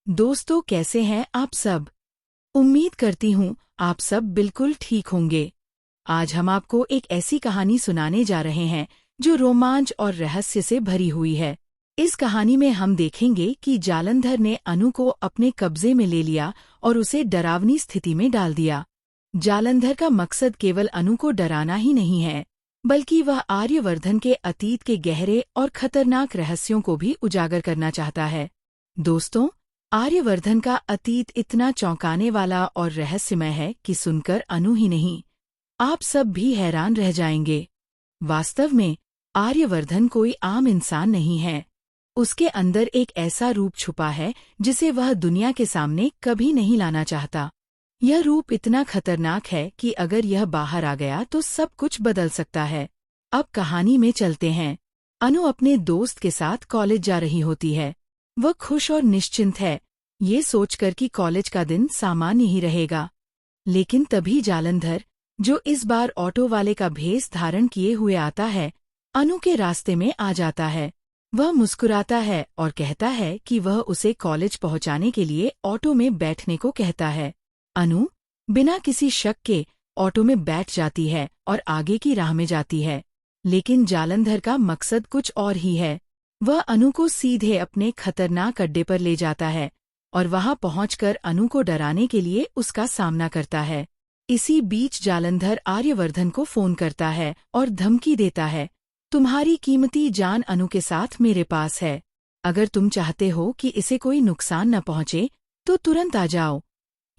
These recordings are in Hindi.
दोस्तों, कैसे हैं आप सब। उम्मीद करती हूँ आप सब बिल्कुल ठीक होंगे। आज हम आपको एक ऐसी कहानी सुनाने जा रहे हैं जो रोमांच और रहस्य से भरी हुई है। इस कहानी में हम देखेंगे कि जालंधर ने अनु को अपने कब्जे में ले लिया और उसे डरावनी स्थिति में डाल दिया। जालंधर का मकसद केवल अनु को डराना ही नहीं है, बल्कि वह आर्यवर्धन के अतीत के गहरे और खतरनाक रहस्यों को भी उजागर करना चाहता है। दोस्तों, आर्यवर्धन का अतीत इतना चौंकाने वाला और रहस्यमय है कि सुनकर अनु ही नहीं, आप सब भी हैरान रह जाएंगे। वास्तव में आर्यवर्धन कोई आम इंसान नहीं है। उसके अंदर एक ऐसा रूप छुपा है जिसे वह दुनिया के सामने कभी नहीं लाना चाहता। यह रूप इतना खतरनाक है कि अगर यह बाहर आ गया तो सब कुछ बदल सकता है। अब कहानी में चलते हैं। अनु अपने दोस्त के साथ कॉलेज जा रही होती है। वह खुश और निश्चिंत है, ये सोचकर कि कॉलेज का दिन सामान्य ही रहेगा। लेकिन तभी जालंधर, जो इस बार ऑटो वाले का भेष धारण किए हुए आता है, अनु के रास्ते में आ जाता है। वह मुस्कुराता है और कहता है कि वह उसे कॉलेज पहुंचाने के लिए ऑटो में बैठने को कहता है। अनु बिना किसी शक के ऑटो में बैठ जाती है और आगे की राह में जाती है। लेकिन जालंधर का मकसद कुछ और ही है। वह अनु को सीधे अपने खतरनाक अड्डे पर ले जाता है और वहां पहुंचकर अनु को डराने के लिए उसका सामना करता है। इसी बीच जालंधर आर्यवर्धन को फोन करता है और धमकी देता है, तुम्हारी कीमती जान अनु के साथ मेरे पास है। अगर तुम चाहते हो कि इसे कोई नुकसान न पहुंचे तो तुरंत आ जाओ।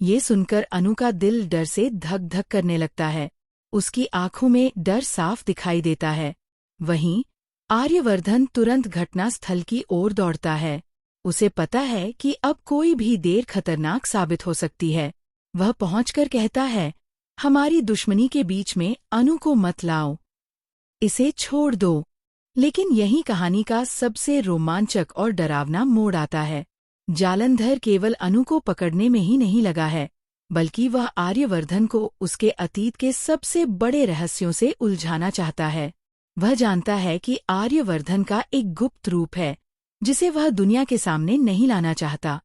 ये सुनकर अनु का दिल डर से धक धक करने लगता है। उसकी आंखों में डर साफ दिखाई देता है। वहीं आर्यवर्धन तुरंत घटनास्थल की ओर दौड़ता है। उसे पता है कि अब कोई भी देर खतरनाक साबित हो सकती है। वह पहुंचकर कहता है, हमारी दुश्मनी के बीच में अनु को मत लाओ, इसे छोड़ दो। लेकिन यही कहानी का सबसे रोमांचक और डरावना मोड़ आता है। जालंधर केवल अनु को पकड़ने में ही नहीं लगा है, बल्कि वह आर्यवर्धन को उसके अतीत के सबसे बड़े रहस्यों से उलझाना चाहता है। वह जानता है कि आर्यवर्धन का एक गुप्त रूप है जिसे वह दुनिया के सामने नहीं लाना चाहता,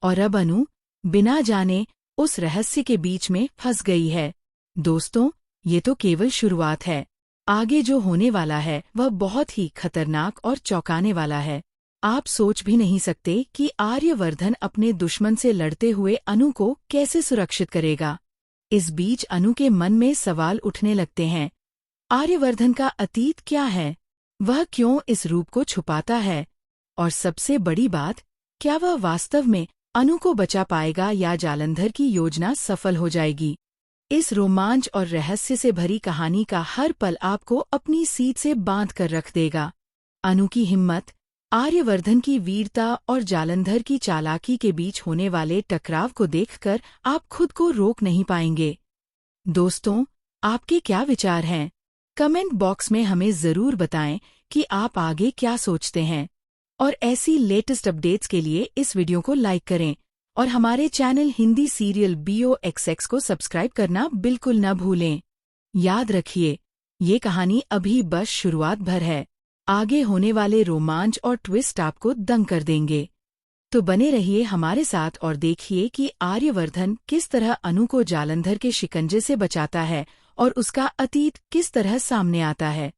और अब अनु बिना जाने उस रहस्य के बीच में फंस गई है। दोस्तों, ये तो केवल शुरुआत है। आगे जो होने वाला है वह बहुत ही खतरनाक और चौंकाने वाला है। आप सोच भी नहीं सकते कि आर्यवर्धन अपने दुश्मन से लड़ते हुए अनु को कैसे सुरक्षित करेगा। इस बीच अनु के मन में सवाल उठने लगते हैं। आर्यवर्धन का अतीत क्या है? वह क्यों इस रूप को छुपाता है? और सबसे बड़ी बात, क्या वह वास्तव में अनु को बचा पाएगा या जालंधर की योजना सफल हो जाएगी? इस रोमांच और रहस्य से भरी कहानी का हर पल आपको अपनी सीट से बांध कर रख देगा। अनु की हिम्मत, आर्यवर्धन की वीरता और जालंधर की चालाकी के बीच होने वाले टकराव को देखकर आप खुद को रोक नहीं पाएंगे। दोस्तों, आपके क्या विचार हैं? कमेंट बॉक्स में हमें ज़रूर बताएं कि आप आगे क्या सोचते हैं। और ऐसी लेटेस्ट अपडेट्स के लिए इस वीडियो को लाइक करें और हमारे चैनल हिंदी सीरियल BOXX को सब्सक्राइब करना बिल्कुल न भूलें। याद रखिए, ये कहानी अभी बस शुरुआत भर है। आगे होने वाले रोमांच और ट्विस्ट आपको दंग कर देंगे। तो बने रहिए हमारे साथ और देखिए कि आर्यवर्धन किस तरह अनु को जालंधर के शिकंजे से बचाता है और उसका अतीत किस तरह सामने आता है।